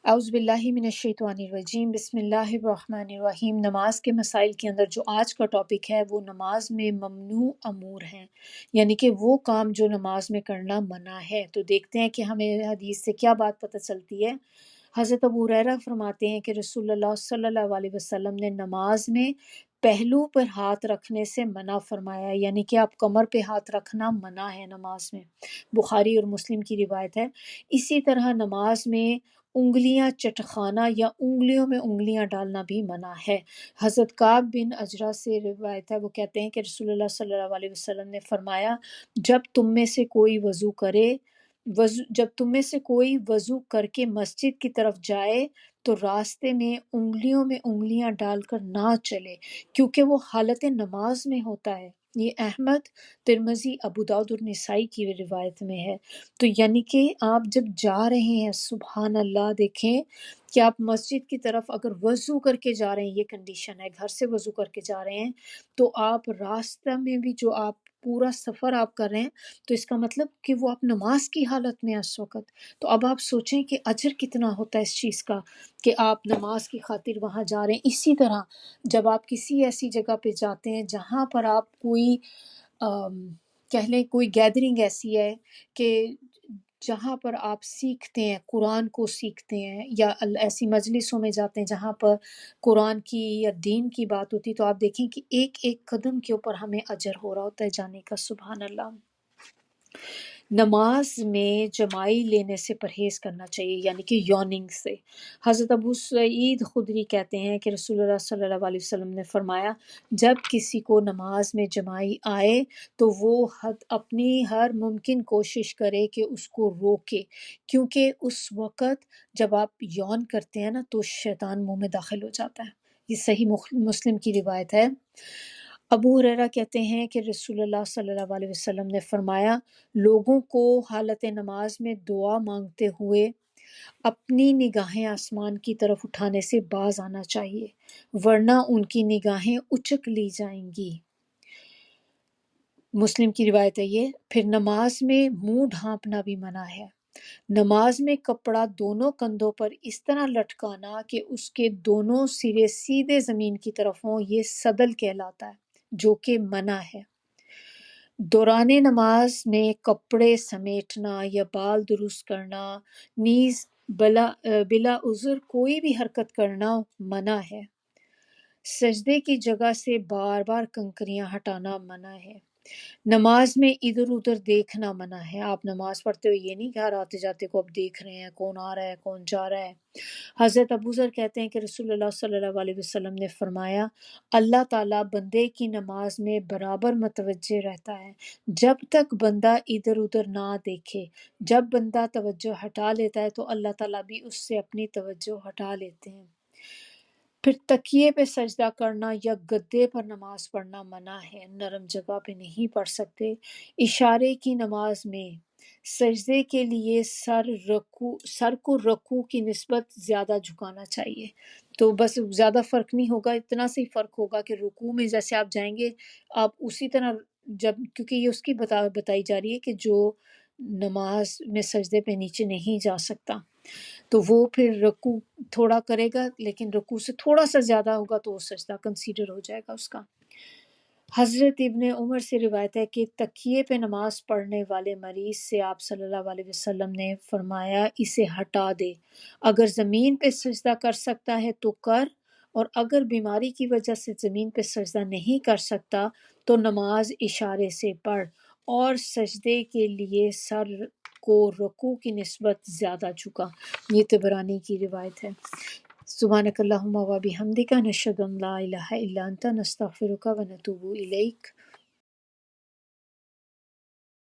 اعوذ باللہ من الشیطان الرجیم، بسم اللہ الرحمن الرحیم۔ نماز کے مسائل کے اندر جو آج کا ٹاپک ہے وہ نماز میں ممنوع امور ہیں، یعنی کہ وہ کام جو نماز میں کرنا منع ہے۔ تو دیکھتے ہیں کہ ہمیں حدیث سے کیا بات پتہ چلتی ہے۔ حضرت ابو ہریرہ فرماتے ہیں کہ رسول اللہ صلی اللہ علیہ وسلم نے نماز میں پہلو پر ہاتھ رکھنے سے منع فرمایا، یعنی کہ آپ کمر پہ ہاتھ رکھنا منع ہے نماز میں۔ بخاری اور مسلم کی روایت ہے۔ اسی طرح نماز میں انگلیاں چٹخانا یا انگلیوں میں انگلیاں ڈالنا بھی منع ہے۔ حضرت کعب بن اجرا سے روایت ہے، وہ کہتے ہیں کہ رسول اللہ صلی اللہ علیہ وسلم نے فرمایا، جب تم میں سے کوئی وضو کر کے مسجد کی طرف جائے تو راستے میں انگلیوں میں انگلیاں ڈال کر نہ چلے، کیونکہ وہ حالت نماز میں ہوتا ہے۔ یہ احمد، ترمذی، ابو داؤد اور نسائی کی روایت میں ہے۔ تو یعنی کہ آپ جب جا رہے ہیں، سبحان اللہ، دیکھیں کہ آپ مسجد کی طرف اگر وضو کر کے جا رہے ہیں، یہ کنڈیشن ہے، گھر سے وضو کر کے جا رہے ہیں، تو آپ راستہ میں بھی جو آپ پورا سفر آپ کر رہے ہیں، تو اس کا مطلب کہ وہ آپ نماز کی حالت میں ہیں اس وقت۔ تو اب آپ سوچیں کہ اجر کتنا ہوتا ہے اس چیز کا کہ آپ نماز کی خاطر وہاں جا رہے ہیں۔ اسی طرح جب آپ کسی ایسی جگہ پہ جاتے ہیں جہاں پر آپ کوئی کہہ لیں کوئی گیدرنگ ایسی ہے کہ جہاں پر آپ سیکھتے ہیں، قرآن کو سیکھتے ہیں، یا ایسی مجلسوں میں جاتے ہیں جہاں پر قرآن کی یا دین کی بات ہوتی، تو آپ دیکھیں کہ ایک ایک قدم کے اوپر ہمیں اجر ہو رہا ہوتا ہے جانے کا، سبحان اللہ۔ نماز میں جمائی لینے سے پرہیز کرنا چاہیے، یعنی کہ یوننگ سے۔ حضرت ابو سعید خدری کہتے ہیں کہ رسول اللہ صلی اللہ علیہ وسلم نے فرمایا، جب کسی کو نماز میں جمائی آئے تو وہ اپنی ہر ممکن کوشش کرے کہ اس کو روکے، کیونکہ اس وقت جب آپ یون کرتے ہیں نا تو شیطان منہ میں داخل ہو جاتا ہے۔ یہ صحیح مسلم کی روایت ہے۔ ابو ہریرہ کہتے ہیں کہ رسول اللہ صلی اللہ علیہ وسلم نے فرمایا، لوگوں کو حالت نماز میں دعا مانگتے ہوئے اپنی نگاہیں آسمان کی طرف اٹھانے سے باز آنا چاہیے، ورنہ ان کی نگاہیں اچک لی جائیں گی۔ مسلم کی روایت ہے یہ۔ پھر نماز میں منہ ڈھانپنا بھی منع ہے۔ نماز میں کپڑا دونوں کندھوں پر اس طرح لٹکانا کہ اس کے دونوں سرے سیدھے زمین کی طرف ہوں، یہ صدل کہلاتا ہے، جو کہ منع ہے۔ دوران نماز میں کپڑے سمیٹنا یا بال درست کرنا، نیز بلا عذر کوئی بھی حرکت کرنا منع ہے۔ سجدے کی جگہ سے بار بار کنکریاں ہٹانا منع ہے۔ نماز میں ادھر ادھر دیکھنا منع ہے۔ آپ نماز پڑھتے ہوئے یہ نہیں کہ ہر آتے جاتے کو آپ دیکھ رہے ہیں کون آ رہا ہے کون جا رہا ہے۔ حضرت ابوذر کہتے ہیں کہ رسول اللہ صلی اللہ علیہ وسلم نے فرمایا، اللہ تعالیٰ بندے کی نماز میں برابر متوجہ رہتا ہے جب تک بندہ ادھر ادھر نہ دیکھے۔ جب بندہ توجہ ہٹا لیتا ہے تو اللہ تعالیٰ بھی اس سے اپنی توجہ ہٹا لیتے ہیں۔ پھر تکیے پہ سجدہ کرنا یا گدے پر نماز پڑھنا منع ہے، نرم جگہ پہ نہیں پڑھ سکتے۔ اشارے کی نماز میں سجدے کے لیے سر کو رکوع کی نسبت زیادہ جھکانا چاہیے۔ تو بس زیادہ فرق نہیں ہوگا، اتنا سے ہی فرق ہوگا کہ رکوع میں جیسے آپ جائیں گے آپ اسی طرح، جب کیونکہ یہ اس کی بتائی جا رہی ہے کہ جو نماز میں سجدے پہ نیچے نہیں جا سکتا تو وہ پھر رکوع تھوڑا کرے گا، لیکن رکوع سے تھوڑا سا زیادہ ہوگا تو وہ سجدہ کنسیڈر ہو جائے گا اس کا۔ حضرت ابن عمر سے روایت ہے کہ تکیے پہ نماز پڑھنے والے مریض سے آپ صلی اللہ علیہ وسلم نے فرمایا، اسے ہٹا دے، اگر زمین پہ سجدہ کر سکتا ہے تو کر، اور اگر بیماری کی وجہ سے زمین پہ سجدہ نہیں کر سکتا تو نماز اشارے سے پڑھ، اور سجدے کے لیے سر کو رکوع کی نسبت زیادہ جھکا۔ یہ طبرانی کی روایت ہے۔ سبحانک اللہم و بحمدک، نشہد ان لا الہ الا انت، نستغفرک و نتوب الیک۔